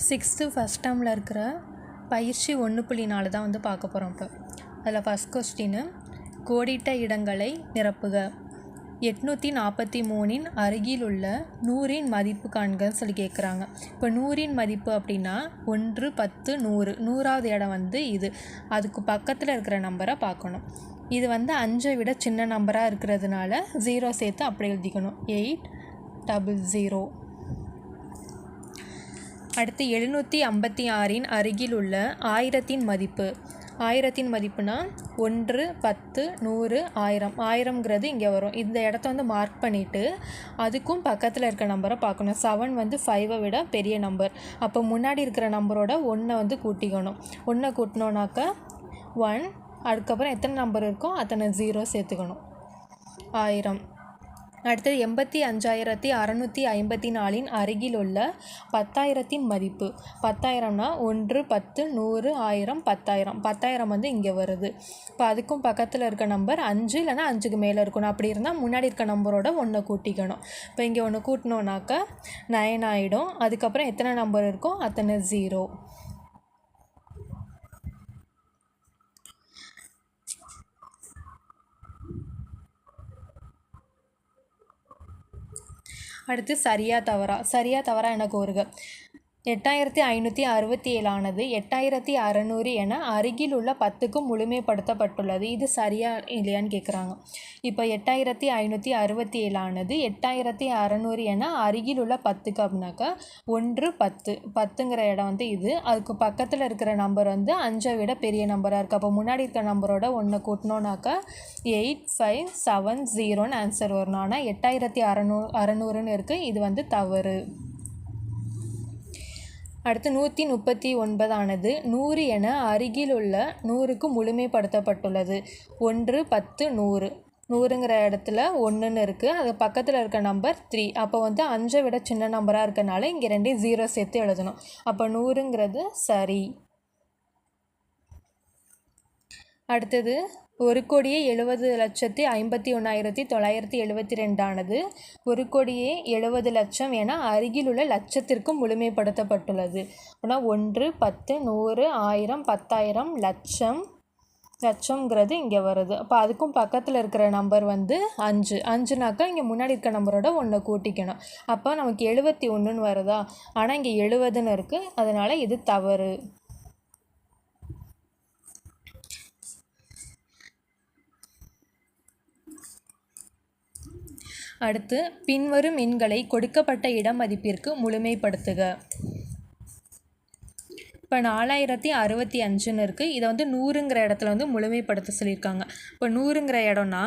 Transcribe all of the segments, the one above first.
Sixth first டேர்மில் இருக்கிற பயிற்சி 1.4 தான் வந்து பார்க்க போகிறோம். இப்போ அதில் ஃபஸ்ட் கொஸ்டின், கோடிட்ட இடங்களை நிரப்புக. 843 அருகில் உள்ள 100 மதிப்பு காண்கன்னு சொல்லி கேட்குறாங்க. இப்போ 100 மதிப்பு அப்படின்னா 1, 10, 100. 100வது இடம் வந்து இது. அதுக்கு பக்கத்தில் இருக்கிற நம்பரை பார்க்கணும். இது வந்து 5 விட சின்ன நம்பராக இருக்கிறதுனால 0 சேர்த்து அப்படி எழுதிக்கணும். 800. அடுத்து 756 அருகில் உள்ள 1000 மதிப்பு. 1000 மதிப்புனா 1, 10, 100, 1000. 1000ங்கிறது இங்கே வரும். இந்த இடத்த வந்து மார்க் பண்ணிவிட்டு அதுக்கும் பக்கத்தில் இருக்கிற நம்பரை பார்க்கணும். 7 வந்து 5ஐ விட பெரிய நம்பர். அப்போ முன்னாடி இருக்கிற நம்பரோட 1 வந்து கூட்டிக்கணும். 1 கூட்டினோன்னாக்கா 1, அதுக்கப்புறம் எத்தனை நம்பர் இருக்கோ அத்தனை 0 சேர்த்துக்கணும். 1000. அடுத்தது 85,654 அருகில் உள்ள 10,000 மதிப்பு. 10,000னா 1, 10, 100, 1000, 10,000. 10,000 வந்து இங்கே வருது. இப்போ அதுக்கும் பக்கத்தில் இருக்க நம்பர் 5 இல்லைனா 5க்கு மேலே இருக்கணும். அப்படி இருந்தால் முன்னாடி இருக்க நம்பரோட 1 கூட்டிக்கணும். இப்போ இங்கே 1 கூட்டினோன்னாக்கா 9 ஆகிடும். அதுக்கப்புறம் எத்தனை நம்பர் இருக்கோ அத்தனை 0. அடுத்து சரியா தவறா என கோருக. 8567 ஆனது 8600 என அருகில் உள்ள 10க்கும் முழுமைப்படுத்தப்பட்டுள்ளது. இது சரியா இல்லையான்னு கேட்குறாங்க. இப்போ 8567 ஆனது 8600 என அருகில் உள்ள 10க்கு அப்படின்னாக்கா 1, 10. 10ங்கிற இடம் வந்து இது. அதுக்கு பக்கத்தில் இருக்கிற நம்பர் வந்து 5ஐ விட பெரிய நம்பராக இருக்குது. அப்போ முன்னாடி இருக்கிற நம்பரோட 1 கூட்டினோன்னாக்கா 8570ன்னு ஆன்சர் வரணும். ஆனால் 8600ன்னு இருக்குது. இது வந்து தவறு. அடுத்து 139 ஆனது 100 என அருகில் உள்ள 100க்கு முழுமைப்படுத்தப்பட்டுள்ளது. 1, 10, 100. 100ங்கிற இடத்துல 1ன்னு இருக்குது. அது பக்கத்தில் இருக்க நம்பர் 3. அப்போ வந்து 5ஐ விட சின்ன நம்பராக இருக்கனால இங்கே 2 0 சேர்த்து எழுதணும். அப்போ 100ங்கிறது சரி. அடுத்தது 1,70,51,972 ஆனது 1,70,00,000 என அருகில் உள்ள லட்சத்திற்கும் முழுமைப்படுத்தப்பட்டுள்ளது. ஆனால் 1, 10, 100, 1000, 10,000, லட்சம்ங்கிறது இங்கே வருது. அப்போ அதுக்கும் பக்கத்தில் இருக்கிற நம்பர் வந்து 5. 5னாக்கா இங்கே முன்னாடி இருக்க நம்பரோட 1 கூட்டிக்கணும். அப்போ நமக்கு 71ன்னு வருதா? ஆனால் இங்கே 70ன்னு இருக்குது. அதனால் இது தவறு. அடுத்து பின்வரும் எண்களை கொடுக்கப்பட்ட இட மதிப்பிற்கு முழுமைப்படுத்துக. இப்போ 4065ன்னு இருக்குது. இதை வந்து 100ங்கிற இடத்துல வந்து முழுமைப்படுத்த சொல்லியிருக்காங்க. இப்போ 100ங்கிற இடம்னா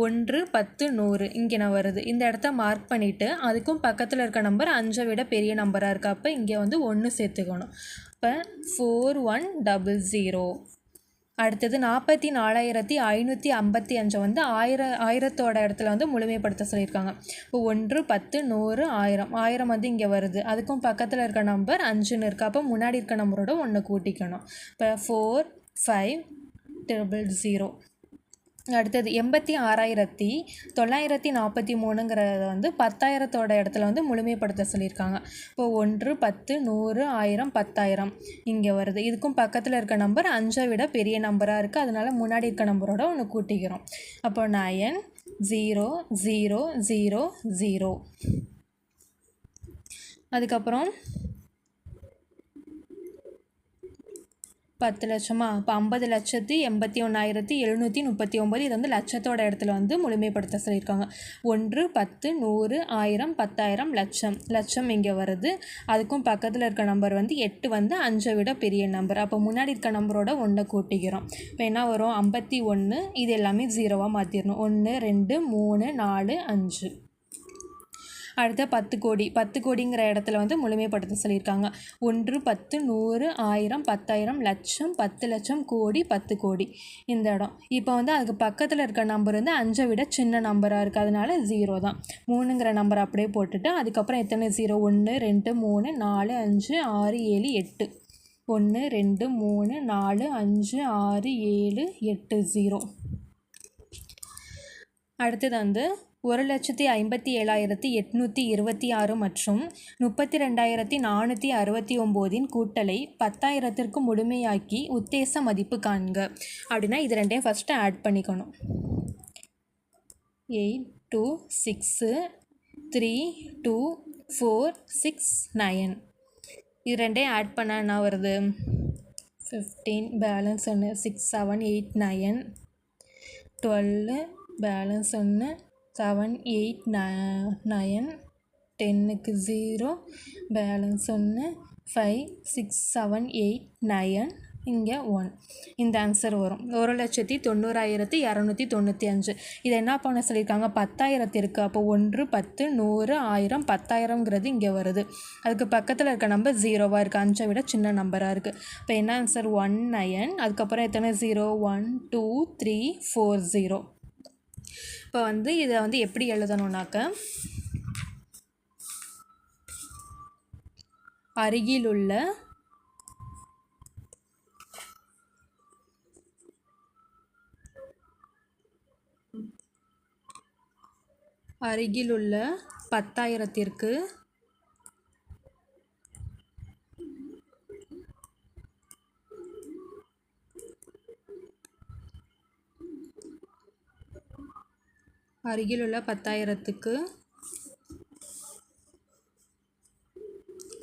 1, 10, 100 இங்கே நான் வருது. இந்த இடத்த மார்க் பண்ணிவிட்டு அதுக்கும் பக்கத்தில் இருக்க நம்பர் 5ஐ விட பெரிய நம்பராக இருக்குது. அப்போ இங்கே வந்து 1 சேர்த்துக்கணும். இப்போ 4100. அடுத்தது 44,555 வந்து 1000தோட இடத்துல வந்து முழுமைப்படுத்த சொல்லியிருக்காங்க. இப்போ 1, 10, 100, 1000. 1000 வந்து இங்கே வருது. அதுக்கும் பக்கத்தில் இருக்க நம்பர் 5ன்னு இருக்குது. அப்போ முன்னாடி இருக்க நம்பரோட 1 கூட்டிக்கணும். இப்போ 4500. அடுத்தது 86,943ங்கிறத வந்து 10,000தோட இடத்துல வந்து முழுமைப்படுத்த சொல்லியிருக்காங்க. இப்போ 1, 10, 100, 1000, 10,000 இங்கே வருது. இதுக்கும் பக்கத்தில் இருக்க நம்பர் 5ஐ விட பெரிய நம்பராக இருக்குது. அதனால் முன்னாடி இருக்க நம்பரோட 1 கூட்டிக்கிறோம். அப்போ 9000. அதுக்கப்புறம் 10 லட்சமா? இப்போ 50,81,739. இது வந்து லட்சத்தோட இடத்துல வந்து முழுமைப்படுத்த சொல்லியிருக்காங்க. 1, 10, 100, 1000, 10,000, லட்சம் இங்கே வருது. அதுக்கும் பக்கத்தில் இருக்க நம்பர் வந்து 8 வந்து 5ஐ விட பெரிய நம்பர். அப்போ முன்னாடி இருக்க நம்பரோட 1 கூட்டிக்கிறோம். இப்போ என்ன வரும்? 51. இது எல்லாமே 0வாக மாற்றிடணும். 1, 2, 3, 4, 5. அடுத்த 10 கோடி. 10 கோடிங்கிற இடத்துல வந்து முழுமைப்படுத்த சொல்லியிருக்காங்க. 1, 10, 100, 1000, 10,000, லட்சம், 10 லட்சம், கோடி, 10 கோடி இந்த இடம். இப்போ வந்து அதுக்கு பக்கத்தில் இருக்க நம்பர் வந்து 5ஐ விட சின்ன நம்பராக இருக்குது. அதனால 0 தான். 3ங்கிற நம்பர் அப்படியே போட்டுட்டு அதுக்கப்புறம் எத்தனை 0? 1, 2, 3, 4, 5, 6, 7, 8. 1, 2, 3, 4, 5, 6, 7, 8, 0. அடுத்தது வந்து 1,57,826 மற்றும் 32,469 கூட்டலை 10,000ற்கு முழுமையாக்கி உத்தேச மதிப்பு காண்க. அப்படின்னா இது ரெண்டையும் ஃபஸ்ட்டு ஆட் பண்ணிக்கணும். 8 2 6 3 2 4 6 9 இது ரெண்டையும் ஆட் பண்ண என்ன வருது? 15 பேலன்ஸ் ஒன்று 6 7 8 9 12 பேலன்ஸ் ஒன்று 7 8 9 10க்கு 0 பேலன்ஸ் ஒன்று 5 6 7 8 9 இங்கே 1. இந்த ஆன்சர் வரும் 1,90,295. இதை என்ன பண்ண சொல்லியிருக்காங்க? 10,000ற்கு. அப்போ 1 10 100 1000 10,000ங்கிறது இங்கே வருது. அதுக்கு பக்கத்தில் இருக்க நம்பர் 0வாக இருக்குது, 5 விட சின்ன நம்பராக இருக்குது. இப்போ என்ன ஆன்சர்? 19. அதுக்கப்புறம் எத்தனை 0? 1 2 3 4 0. இப்போ இதை எப்படி எழுதணும்னாக்க, அருகிலுள்ள அருகிலுள்ள 10,000ற்கு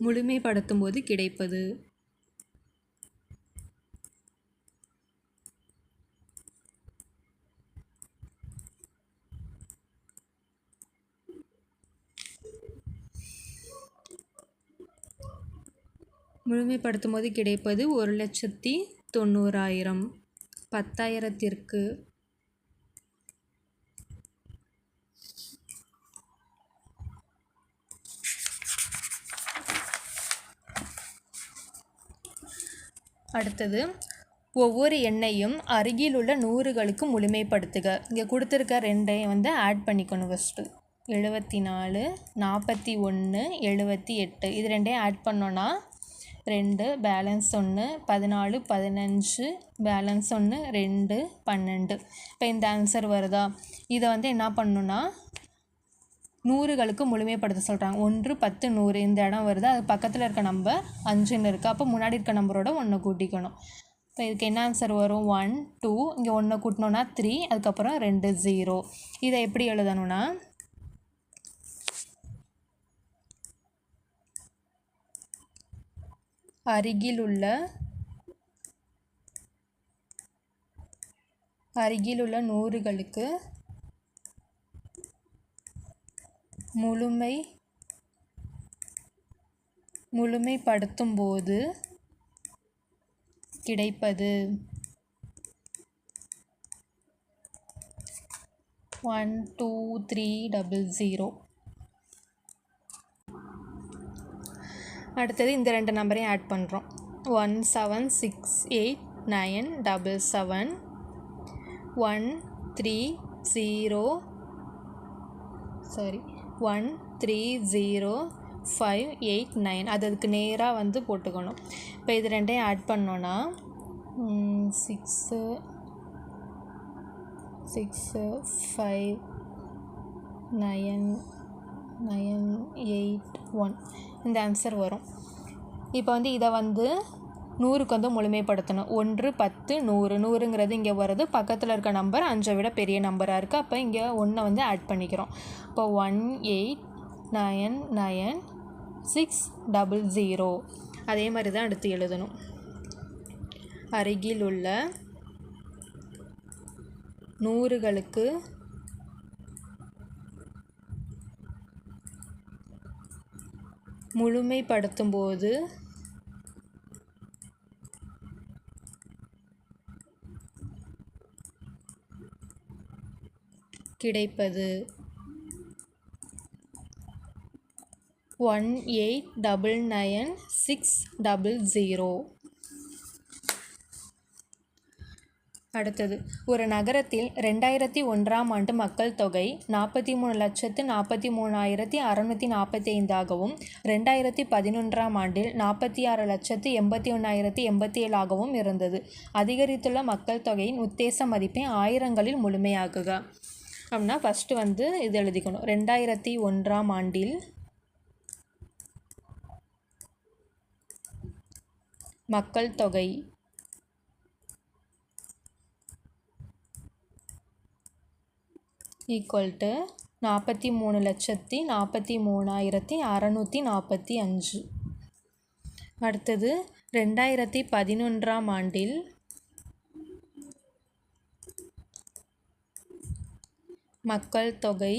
முழுமைப்படுத்தும் போது கிடைப்பது. முழுமைப்படுத்தும் போது கிடைப்பது 1,90,000. 10,000ற்கு அடுத்தது ஒவ்வொரு எண்ணையும் அருகில் உள்ள 100களுக்கு முழுமைப்படுத்துக. இங்கே கொடுத்துருக்க ரெண்டையும் ஆட் பண்ணிக்கணும். ஃபஸ்ட்டு 74 41 78 இது ரெண்டையும் ஆட் பண்ணோன்னா 2 பேலன்ஸ் 1 14 15 பேலன்ஸ் 1 2 12. இப்போ இந்த ஆன்சர் வருதா? இதை என்ன பண்ணணுன்னா 100களுக்கு முழுமைப்படுத்த சொல்கிறாங்க. 1 10 100 இந்த இடம் வருது, அது பக்கத்தில் இருக்க நம்பர் 5ன்னு இருக்குது. அப்போ முன்னாடி இருக்க நம்பரோட 1 கூட்டிக்கணும். இப்போ இதுக்கு என்ன ஆன்சர் வரும்? 1 2 இங்கே 1 கூட்டினோன்னா 3, அதுக்கப்புறம் 2 0. இதை எப்படி எழுதணும்னா, அருகிலுள்ள 100களுக்கு முழுமைப்படுத்தும் போது கிடைப்பது 1 2 3 0. அடுத்தது இந்த ரெண்டு நம்பரையும் ஆட் பண்ணுறோம். 1 7 6 8 9 7 1 3 0 1 3 0 5 8 9 அதுக்கு நேராக போட்டுக்கணும். இப்போ இது ரெண்டையும் ஆட் பண்ணோன்னா 6 5 9 9 8 1 இந்த ஆன்சர் வரும். இப்போ இதை 100க்கு முழுமைப்படுத்தணும். 1 10 100 100ங்கிறது இங்கே வருது, பக்கத்தில் இருக்க நம்பர் 5 விட பெரிய நம்பராக இருக்குது. அப்போ இங்கே 1 ஆட் பண்ணிக்கிறோம். இப்போ 1 8 9 9 6 0 அதே மாதிரி தான் அடுத்து எழுதணும். அருகில் உள்ள 100களுக்கு முழுமைப்படுத்தும் போது கிடைப்பது 18999600. அடுத்தது, ஒரு நகரத்தில் 2001ஆம் ஆண்டு மக்கள் தொகை 43,43,645ஆகவும் 2011ஆம் ஆண்டில் 46,81,087ஆகவும் இருந்தது. அதிகரித்துள்ள மக்கள் தொகையின் உத்தேச மதிப்பை ஆயிரங்களில் முழுமையாக்குக. அப்படின்னா ஃபஸ்ட்டு வந்து இது எழுதிக்கணும். 2001ஆம் ஆண்டில் மக்கள் தொகை ஈக்குவல் டு 43,43,645. அடுத்தது 2011ஆம் ஆண்டில் மக்கள் தொகை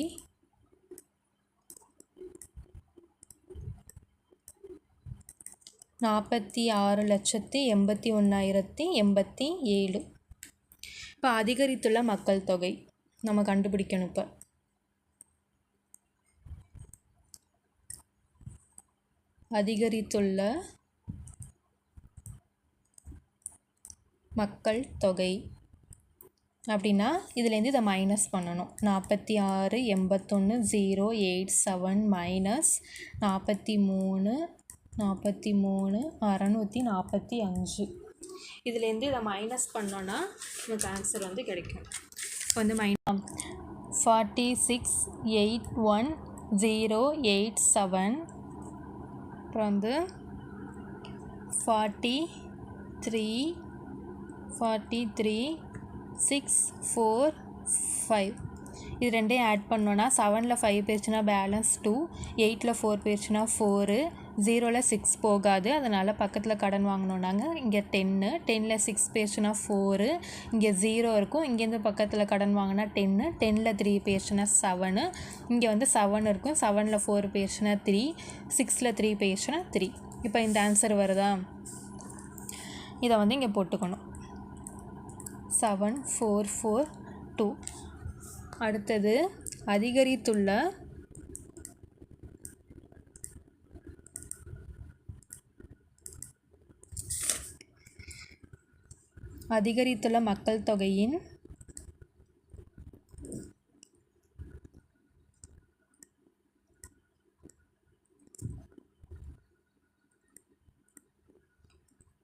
46,81,087. இப்போ அதிகரித்துள்ள மக்கள் தொகை நம்ம கண்டுபிடிக்கணும். இப்போ அதிகரித்துள்ள மக்கள் தொகை அப்படின்னா இதுலேருந்து இதை மைனஸ் பண்ணணும். 46,81,087 மைனஸ் 43,645. இதுலேருந்து இதை மைனஸ் பண்ணோன்னா நமக்கு ஆன்சர் வந்து கிடைக்கும். இப்போ வந்து 46,81,087 அப்புறம் வந்து 43,645. இது ரெண்டையும் ஆட் பண்ணோன்னா 7ல் 5 போயிடுச்சுன்னா பேலன்ஸ் 2, 8ல் 4 போயிடுச்சுன்னா 4, 0ல் 6 போகாது. அதனால் பக்கத்தில் கடன் வாங்கினோன்னாங்க. இங்கே 10, 10ல் 6 போயிடுச்சுன்னா 4, இங்கே 0 இருக்கும். இங்கேருந்து பக்கத்தில் கடன் வாங்கினா 10, 10ல் 3 போயிடுச்சுன்னா 7, இங்கே வந்து 7 இருக்கும். 7ல் 4 போயிடுச்சுன்னா 3, 6ல் 3 போயிடுச்சுன்னா 3. இப்போ இந்த ஆன்சர் வருதா? இதை வந்து இங்கே போட்டுக்கணும். 7442. அடுத்தது அதிகரித்துள்ள மக்கள் தொகையின்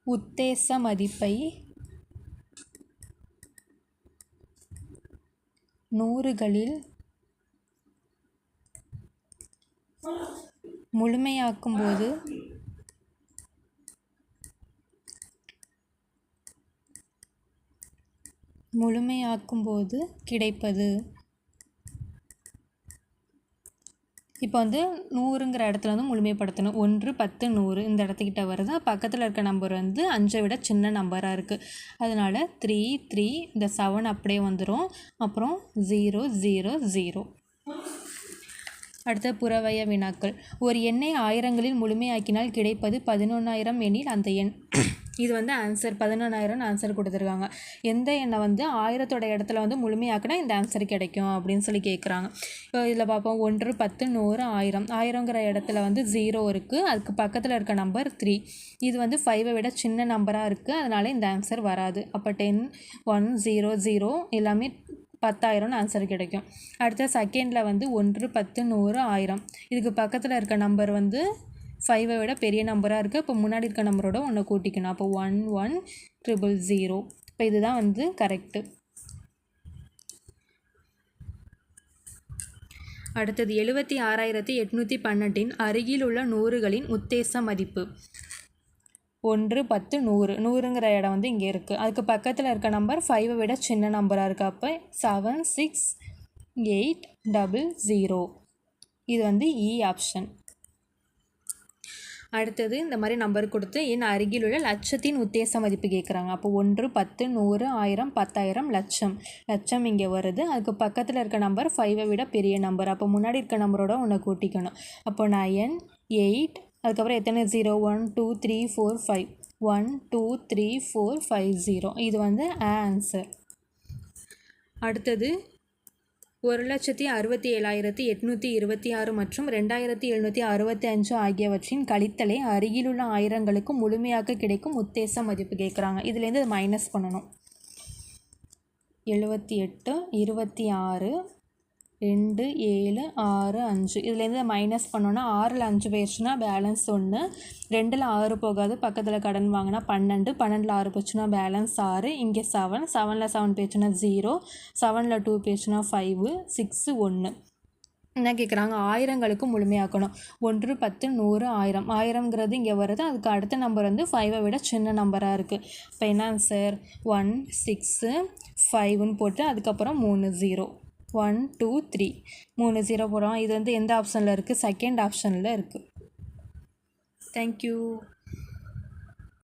உத்தேச மதிப்பை 100களில் முழுமையாக்கும்போது கிடைப்பது. இப்போ வந்து 100ங்கிற இடத்துல வந்து முழுமைப்படுத்தணும். 1, 10, 100 இந்த இடத்துக்கிட்ட வருது. பக்கத்தில் இருக்க நம்பர் வந்து 5 விட சின்ன நம்பராக இருக்குது. அதனால் 3, 3 இந்த 7 அப்படியே வந்துடும். அப்புறம் 0, 0, 0. அடுத்த புறவய வினாக்கள். ஒரு எண்ணை ஆயிரங்களில் முழுமையாக்கினால் கிடைப்பது 11,000 எனில் அந்த எண். இது வந்து ஆன்சர் 11,000 ஆன்சர் கொடுத்துருக்காங்க. எந்த எண்ணை வந்து 1000தோட இடத்துல வந்து முழுமையாக்கினா இந்த ஆன்சர் கிடைக்கும் அப்படின்னு சொல்லி கேட்குறாங்க. இப்போ இதில் பார்ப்போம். 1, 10, 100, 1000. 1000ங்கிற இடத்துல வந்து 0 இருக்குது. அதுக்கு பக்கத்தில் இருக்க நம்பர் 3. இது வந்து 5 விட சின்ன நம்பராக இருக்குது. அதனால் இந்த ஆன்சர் வராது. அப்போ 10, 1, 0, 0 எல்லாமே 10,000 ஆன்சர் கிடைக்கும். அடுத்த செகண்டில் வந்து 1, 10, 100, 1000. இதுக்கு பக்கத்தில் இருக்க நம்பர் வந்து 5 விட பெரிய நம்பராக இருக்குது. இப்போ முன்னாடி இருக்க நம்பரோட ஒன்று கூட்டிக்கணும். அப்போ 1, 1, 000. இப்போ இதுதான் வந்து கரெக்டு. அடுத்தது 76,812 அருகில் உள்ள 100களின் உத்தேச மதிப்பு. 1, 10, 100. 100ங்கிற இடம் வந்து இங்கே இருக்குது. அதுக்கு பக்கத்தில் இருக்க நம்பர் 5 விட சின்ன நம்பராக இருக்குது. அப்போ 76800. இது வந்து இ ஆப்ஷன். அடுத்தது இந்த மாதிரி நம்பர் கொடுத்து என் அருகில் உள்ள லட்சத்தின் உத்தேச மதிப்பு கேட்குறாங்க. அப்போ 1, 10, 100, 1000, 10,000, லட்சம். லட்சம் இங்கே வருது. அதுக்கு பக்கத்தில் இருக்க நம்பர் 5 விட பெரிய நம்பர். அப்போ முன்னாடி இருக்க நம்பரோட ஒன்று கூட்டிக்கணும். அப்போ 9, 8 அதுக்கப்புறம் எத்தனை 0, 1, 2, 3, 4, 5. 1, 2, 3, 4, 5, 0. இது வந்து ஆன்சர். அடுத்தது 1,67,826 மற்றும் 2,765 ஆகியவற்றின் கழித்தலை அருகிலுள்ள ஆயிரங்களுக்கு முழுமையாக கிடைக்கும் உத்தேச மதிப்பு கேட்குறாங்க. இதுலேருந்து அது மைனஸ் பண்ணணும். 78, 26, 2 7 6 5 இதுலேருந்து மைனஸ் பண்ணோன்னா 6ல் 5 போயிடுச்சுன்னா பேலன்ஸ் 1, 2ல் 6 போகாது பக்கத்தில் கடன் வாங்கினா 12, 12ல் 6 போச்சுன்னா பேலன்ஸ் 6, இங்கே 7, 7ல் 7 போயிடுச்சுன்னா 0, 7ல் 2 போயிடுச்சுன்னா 5, 6 1. என்ன கேட்குறாங்க, ஆயிரங்களுக்கு முழுமையாக்கணும். 1 10 100 1000, 1000ங்கிறது இங்கே வருது. அதுக்கு அடுத்த நம்பர் வந்து 5ஐ விட சின்ன நம்பராக இருக்குது. இப்போ என்ன ஆன்சர் 1 6 5ன்னு போட்டு அதுக்கப்புறம் 3 0, 1 2 3 3 0 போடுறோம். இது வந்து எந்த ஆப்ஷனில் இருக்குது, செகண்ட் ஆப்ஷனில் இருக்குது. தேங்க்யூ.